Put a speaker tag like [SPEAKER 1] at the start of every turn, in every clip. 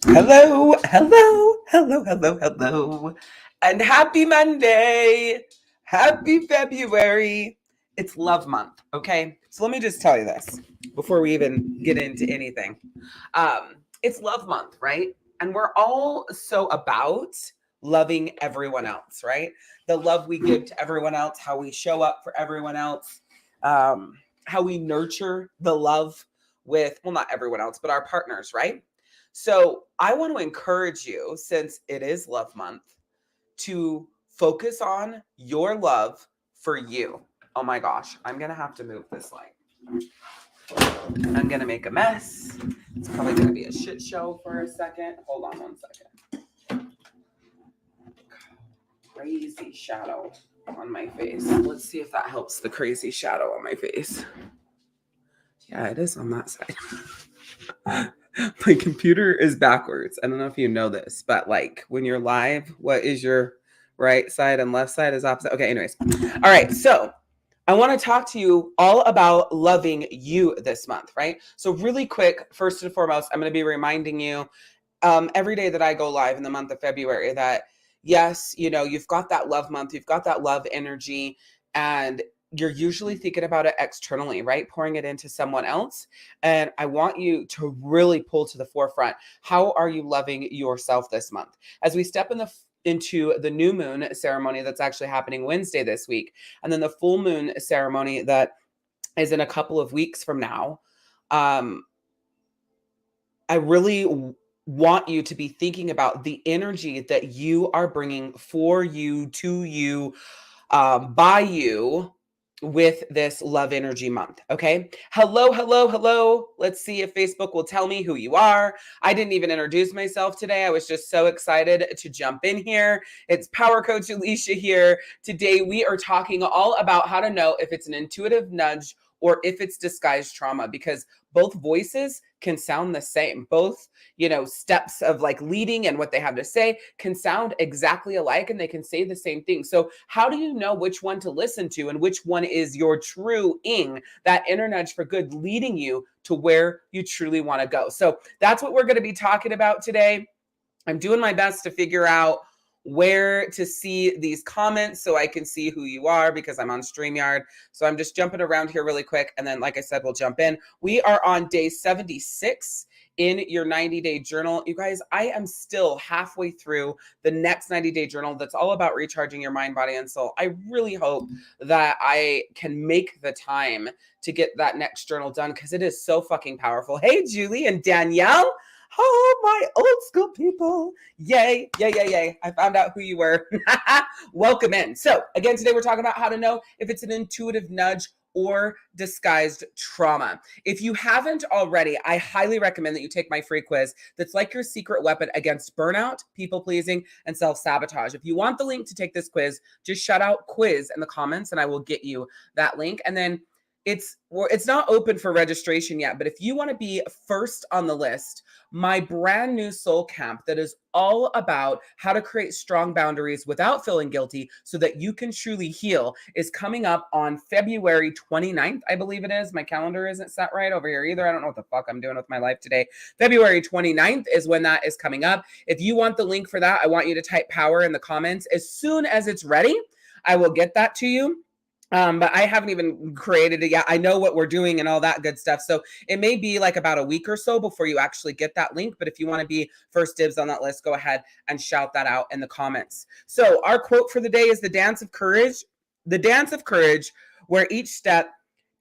[SPEAKER 1] Hello, hello, hello, hello, hello. And happy Monday. Happy February. It's love month, okay? So let me just tell you this before we even get into anything. It's love month, right? And we're all so about loving everyone else, right? The love we give to everyone else, how we show up for everyone else, how we nurture the love with, well, not everyone else, but our partners, right? So I want to encourage you, since it is love month, to focus on your love for you. Oh my gosh, I'm going to have to move this light. I'm going to make a mess. It's probably going to be a shit show for a second. Hold on one second. Crazy shadow on my face. Let's see if that helps the crazy shadow on my face. Yeah, it is on that side. My computer is backwards. I don't know if you know this, but like when you're live, what is your right side and left side is opposite? Okay, anyways. All right, so I want to talk to you all about loving you this month, right? So, really quick, first and foremost, I'm going to be reminding you every day that I go live in the month of February that yes, you've got that love month, you've got that love energy, and you're usually thinking about it externally, right? Pouring it into someone else. And I want you to really pull to the forefront. How are you loving yourself this month? As we step into the new moon ceremony that's actually happening Wednesday this week, and then the full moon ceremony that is in a couple of weeks from now. I really want you to be thinking about the energy that you are bringing for you, to you, by you with this love energy month. Okay. Hello, hello, hello. Let's see if Facebook will tell me who you are. I didn't even introduce myself today. I was just so excited to jump in here. It's Power Coach Alicia here. Today, we are talking all about how to know if it's an intuitive nudge or if it's disguised trauma, because both voices can sound the same. Both, steps of like leading and what they have to say can sound exactly alike, and they can say the same thing. So how do you know which one to listen to and which one is your true ing, that inner nudge for good, leading you to where you truly want to go? So that's what we're going to be talking about today. I'm doing my best to figure out where to see these comments so I can see who you are, because I'm on StreamYard. So I'm just jumping around here really quick. And then, like I said, we'll jump in. We are on day 76 in your 90-day journal. You guys, I am still halfway through the next 90-day journal that's all about recharging your mind, body, and soul. I really hope that I can make the time to get that next journal done, because it is so fucking powerful. Hey, Julie and Danielle. Oh, my old school people. Yay, yay, yay, yay. I found out who you were. Welcome in. So, again, today we're talking about how to know if it's an intuitive nudge or disguised trauma. If you haven't already, I highly recommend that you take my free quiz that's like your secret weapon against burnout, people pleasing, and self-sabotage. If you want the link to take this quiz, just shout out quiz in the comments and I will get you that link. And then it's not open for registration yet, but if you want to be first on the list, my brand new soul camp that is all about how to create strong boundaries without feeling guilty so that you can truly heal is coming up on February 29th, I believe it is. My calendar isn't set right over here either. I don't know what the fuck I'm doing with my life today. February 29th is when that is coming up. If you want the link for that, I want you to type power in the comments. As soon as it's ready, I will get that to you. But I haven't even created it yet. I know what we're doing and all that good stuff. So it may be like about a week or so before you actually get that link. But if you want to be first dibs on that list, go ahead and shout that out in the comments. So our quote for the day is the dance of courage. The dance of courage, where each step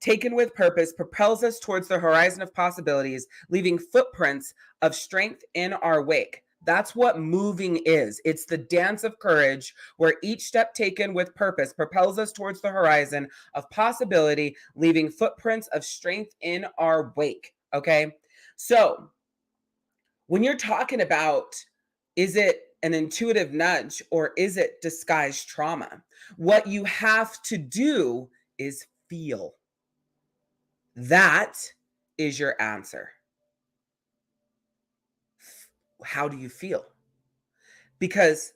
[SPEAKER 1] taken with purpose propels us towards the horizon of possibilities, leaving footprints of strength in our wake. That's what moving is. It's the dance of courage where each step taken with purpose propels us towards the horizon of possibility, leaving footprints of strength in our wake. Okay. So when you're talking about, is it an intuitive nudge or is it disguised trauma? What you have to do is feel. That is your answer. How do you feel? Because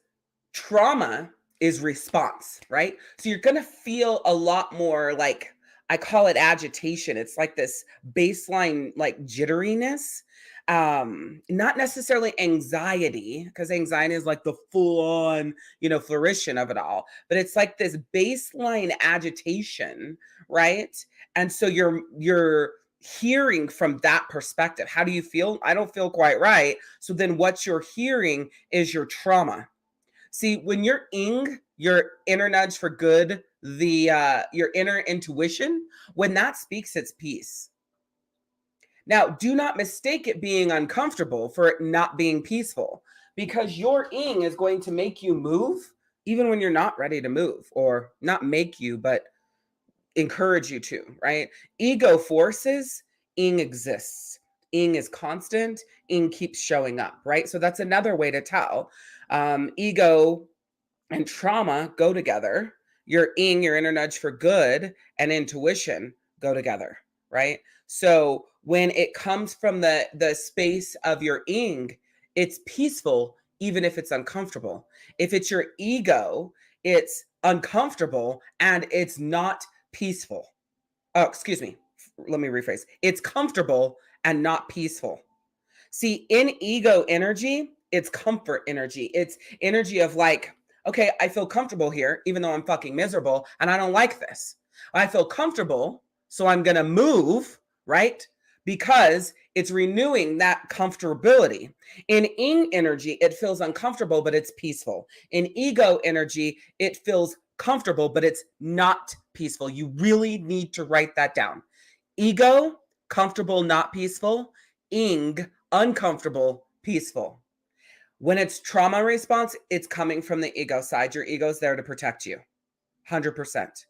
[SPEAKER 1] trauma is response, right? So you're going to feel a lot more like, I call it agitation. It's like this baseline, like jitteriness. not necessarily anxiety, because anxiety is like the full on, flourishing of it all, but it's like this baseline agitation, right? And so you're hearing from that perspective. How do you feel? I don't feel quite right. So then what you're hearing is your trauma. See, when you're ing, your inner nudge for good, your inner intuition, when that speaks, it's peace. Now, do not mistake it being uncomfortable for it not being peaceful, because your ing is going to make you move even when you're not ready to move, or not make you, but encourage you to, right? Ego forces, ing exists. Ing is constant, ing keeps showing up, right? So that's another way to tell. Ego and trauma go together. Your ing, your inner nudge for good, and intuition go together, right? So when it comes from the space of your ing, it's peaceful even if it's uncomfortable. If it's your ego, it's uncomfortable and it's not peaceful. Oh, excuse me. Let me rephrase. It's comfortable and not peaceful. See, in ego energy, it's comfort energy. It's energy of like, okay, I feel comfortable here, even though I'm fucking miserable and I don't like this. I feel comfortable, so I'm going to move, right? Because it's renewing that comfortability. In ing energy, it feels uncomfortable, but it's peaceful. In ego energy, it feels comfortable, but it's not peaceful. You really need to write that down. Ego, comfortable, not peaceful. Ing, uncomfortable, peaceful. When it's trauma response, it's coming from the ego side. Your ego is there to protect you. 100%.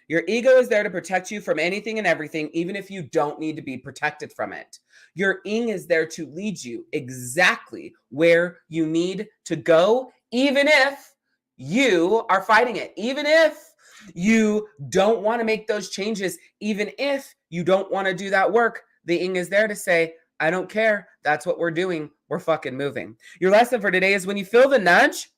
[SPEAKER 1] Your ego is there to protect you from anything and everything, even if you don't need to be protected from it. Your ing is there to lead you exactly where you need to go, even if you are fighting it, even if you don't want to make those changes, even if you don't want to do that work. The ing is there to say, I don't care. That's what we're doing. We're fucking moving. Your lesson for today is when you feel the nudge,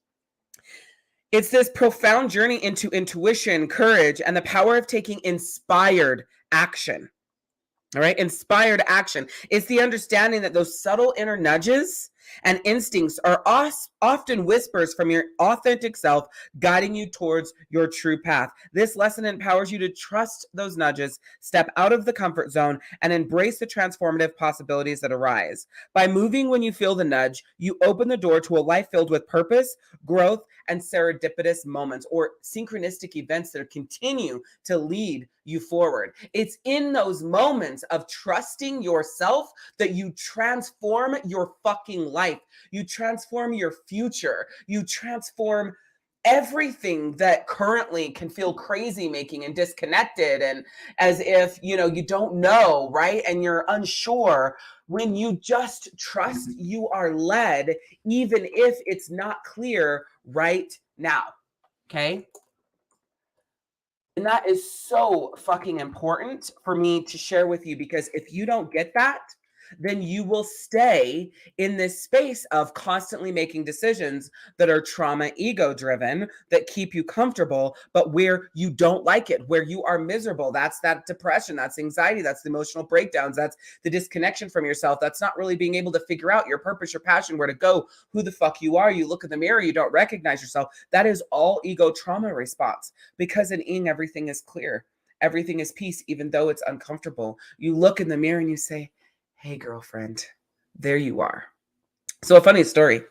[SPEAKER 1] it's this profound journey into intuition, courage, and the power of taking inspired action. All right, inspired action. It's the understanding that those subtle inner nudges and instincts are often whispers from your authentic self, guiding you towards your true path. This lesson empowers you to trust those nudges, step out of the comfort zone, and embrace the transformative possibilities that arise. By moving when you feel the nudge, you open the door to a life filled with purpose, growth, and serendipitous moments, or synchronistic events that continue to lead you forward. It's in those moments of trusting yourself that you transform your fucking life. You transform your future. You transform everything that currently can feel crazy making and disconnected and as if you don't know, right? And you're unsure. When you just trust, you are led, even if it's not clear right now. Okay. And that is so fucking important for me to share with you, because if you don't get that, then you will stay in this space of constantly making decisions that are trauma ego driven, that keep you comfortable, but where you don't like it, where you are miserable. That's that depression, that's anxiety, that's the emotional breakdowns, that's the disconnection from yourself. That's not really being able to figure out your purpose, your passion, where to go, who the fuck you are. You look in the mirror, you don't recognize yourself. That is all ego trauma response, because in ing, everything is clear. Everything is peace, even though it's uncomfortable. You look in the mirror and you say, hey, girlfriend, there you are. So a funny story.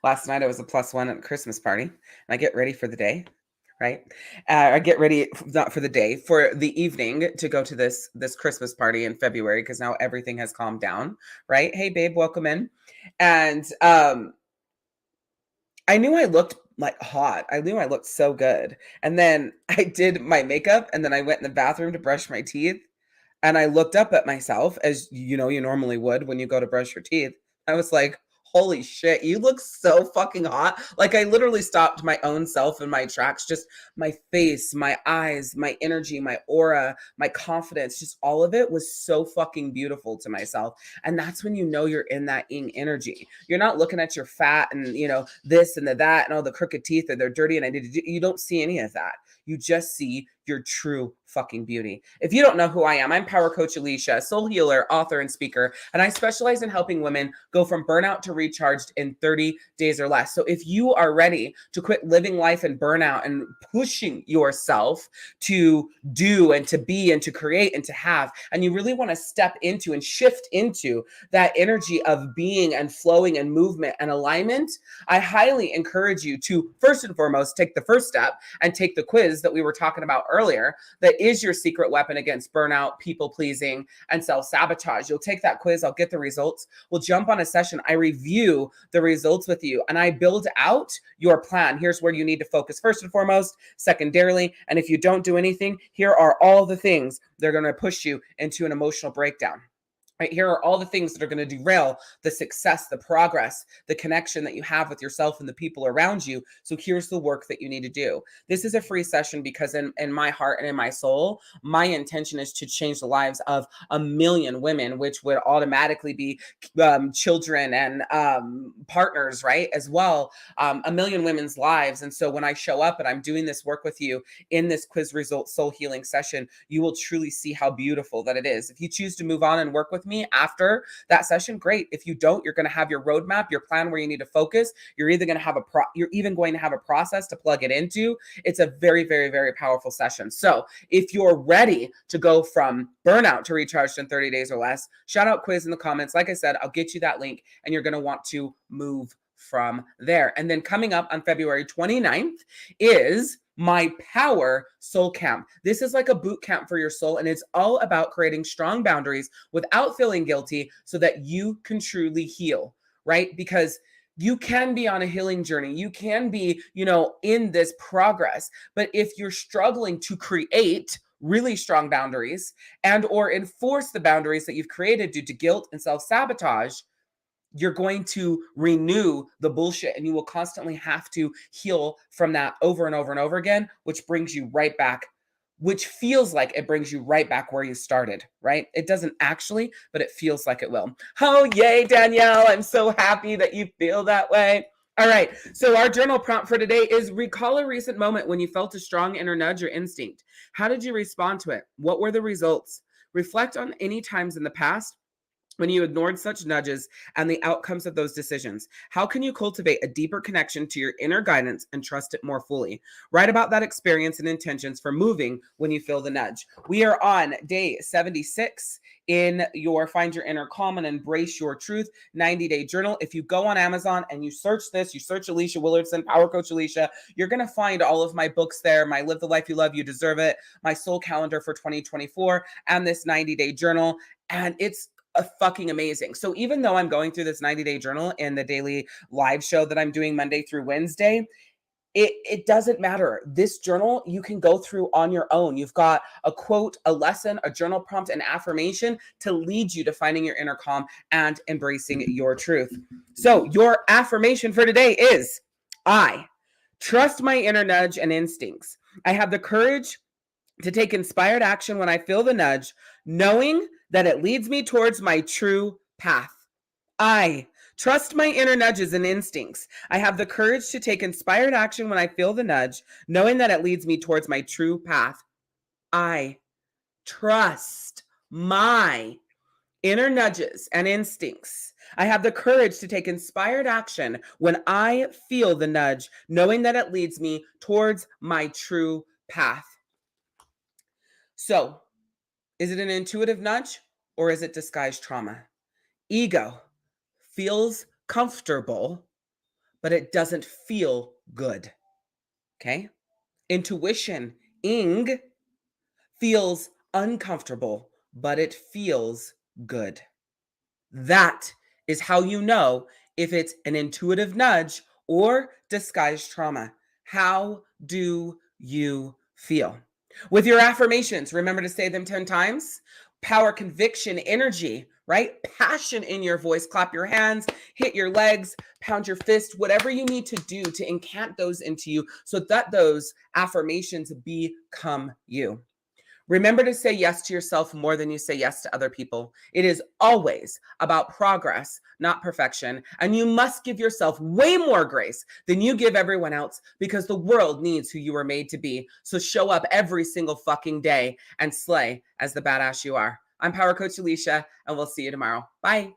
[SPEAKER 1] Last night I was a +1 at a Christmas party, and I get ready for the day, right? I get ready, not for the day, for the evening, to go to this Christmas party in February, because now everything has calmed down, right? Hey, babe, welcome in. And I knew I looked like hot. I knew I looked so good. And then I did my makeup, and then I went in the bathroom to brush my teeth. And I looked up at myself, as you normally would when you go to brush your teeth. I was like, holy shit, you look so fucking hot. Like, I literally stopped my own self in my tracks. Just my face, my eyes, my energy, my aura, my confidence, just all of it was so fucking beautiful to myself. And that's when you're in that ing energy. You're not looking at your fat and, this and that and all the crooked teeth, and they're dirty and I need to do. You don't see any of that. You just see your true fucking beauty. If you don't know who I am, I'm Power Coach Alicia, soul healer, author, and speaker, and I specialize in helping women go from burnout to recharged in 30 days or less. So if you are ready to quit living life in burnout and pushing yourself to do and to be and to create and to have, and you really want to step into and shift into that energy of being and flowing and movement and alignment, I highly encourage you to first and foremost take the first step and take the quiz that we were talking about earlier that is your secret weapon against burnout, people pleasing, and self-sabotage. You'll take that quiz, I'll get the results, we'll jump on a session, I review the results with you, and I build out your plan. Here's where you need to focus first and foremost, secondarily, and if you don't do anything, here are all the things that are going to push you into an emotional breakdown. Right, here are all the things that are going to derail the success, the progress, the connection that you have with yourself and the people around you. So here's the work that you need to do. This is a free session because in my heart and in my soul, my intention is to change the lives of 1 million women, which would automatically be children and partners, right, as well. 1 million women's lives. And so when I show up and I'm doing this work with you in this quiz results soul healing session, you will truly see how beautiful that it is. If you choose to move on and work with me after that session, great. If you don't, you're going to have your roadmap, your plan where you need to focus. You're either going to have you're even going to have a process to plug it into. It's a very, very, very powerful session. So if you're ready to go from burnout to recharged in 30 days or less, shout out quiz in the comments. Like I said, I'll get you that link and you're going to want to move from there. And then coming up on February 29th is my Power Soul Camp. This is like a boot camp for your soul, and it's all about creating strong boundaries without feeling guilty so that you can truly heal, right? Because you can be on a healing journey. You can be, in this progress. But if you're struggling to create really strong boundaries and or enforce the boundaries that you've created due to guilt and self-sabotage, you're going to renew the bullshit and you will constantly have to heal from that over and over and over again, which brings you right back, which feels like it brings you right back where you started, right? It doesn't actually, but it feels like it will. Oh, yay, Danielle. I'm so happy that you feel that way. All right. So our journal prompt for today is recall a recent moment when you felt a strong inner nudge or instinct. How did you respond to it? What were the results? Reflect on any times in the past when you ignored such nudges and the outcomes of those decisions. How can you cultivate a deeper connection to your inner guidance and trust it more fully? Write about that experience and intentions for moving when you feel the nudge. We are on day 76 in your Find Your Inner Calm and Embrace Your Truth 90-day journal. If you go on Amazon and you search this, you search Alicia Willardson, Power Coach Alicia, you're going to find all of my books there, my Live the Life You Love, You Deserve It, my soul calendar for 2024, and this 90-day journal. And it's fucking amazing. So even though I'm going through this 90-day journal in the daily live show that I'm doing Monday through Wednesday, it doesn't matter. This journal you can go through on your own. You've got a quote, a lesson, a journal prompt, an affirmation to lead you to finding your inner calm and embracing your truth. So your affirmation for today is, I trust my inner nudge and instincts. I have the courage to take inspired action when I feel the nudge, knowing that it leads me towards my true path. I trust my inner nudges and instincts. I have the courage to take inspired action when I feel the nudge, knowing that it leads me towards my true path. I trust my inner nudges and instincts. I have the courage to take inspired action when I feel the nudge, knowing that it leads me towards my true path. So, is it an intuitive nudge or is it disguised trauma? Ego feels comfortable, but it doesn't feel good. Okay? Intuition, ing, feels uncomfortable, but it feels good. That is how you know if it's an intuitive nudge or disguised trauma. How do you feel? With your affirmations, remember to say them 10 times. Power, conviction, energy, right? Passion in your voice. Clap your hands, hit your legs, pound your fist, whatever you need to do to incant those into you so that those affirmations become you. Remember to say yes to yourself more than you say yes to other people. It is always about progress, not perfection. And you must give yourself way more grace than you give everyone else, because the world needs who you were made to be. So show up every single fucking day and slay as the badass you are. I'm Power Coach Alicia, and we'll see you tomorrow. Bye.